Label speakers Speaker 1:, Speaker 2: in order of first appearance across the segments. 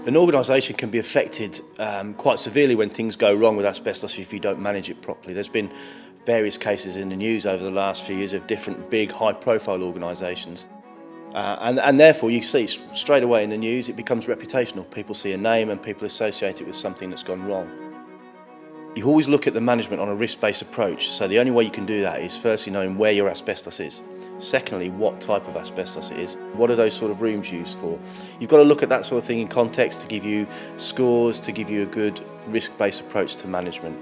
Speaker 1: An organisation can be affected quite severely when things go wrong with asbestos if you don't manage it properly. There's been various cases in the news over the last few years of different big high-profile organisations. And therefore you see straight away in the news it becomes reputational. People see a name and people associate it with something that's gone wrong. You always look at the management on a risk-based approach, so the only way you can do that is firstly knowing where your asbestos is. Secondly, what type of asbestos it is. What are those sort of rooms used for? You've got to look at that sort of thing in context to give you scores, to give you a good risk-based approach to management.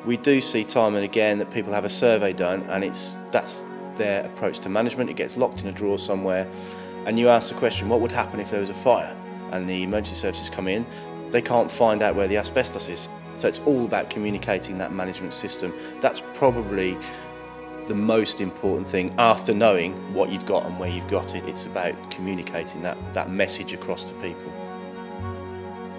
Speaker 1: We do see time and again that people have a survey done and that's their approach to management. It gets locked in a drawer somewhere and you ask the question, what would happen if there was a fire? And the emergency services come in, they can't find out where the asbestos is. So it's all about communicating that management system. That's probably the most important thing after knowing what you've got and where you've got it. It's about communicating that message across to people.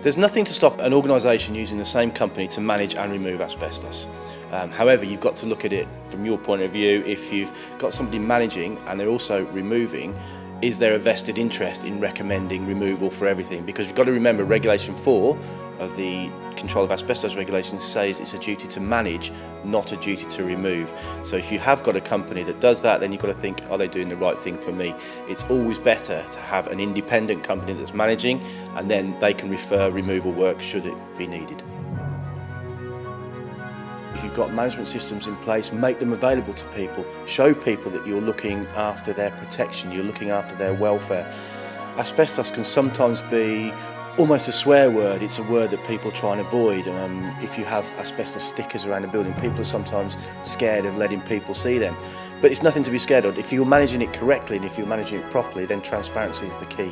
Speaker 1: There's nothing to stop an organisation using the same company to manage and remove asbestos. However, you've got to look at it from your point of view. If you've got somebody managing and they're also removing, is there a vested interest in recommending removal for everything? Because you've got to remember Regulation 4 of the Control of Asbestos Regulations says it's a duty to manage, not a duty to remove. So if you have got a company that does that, then you've got to think, are they doing the right thing for me? It's always better to have an independent company that's managing and then they can refer removal work should it be needed. If you've got management systems in place, make them available to people. Show people that you're looking after their protection, you're looking after their welfare. Asbestos can sometimes be almost a swear word. It's a word that people try and avoid. If you have asbestos stickers around a building, people are sometimes scared of letting people see them. But it's nothing to be scared of. If you're managing it correctly and if you're managing it properly, then transparency is the key.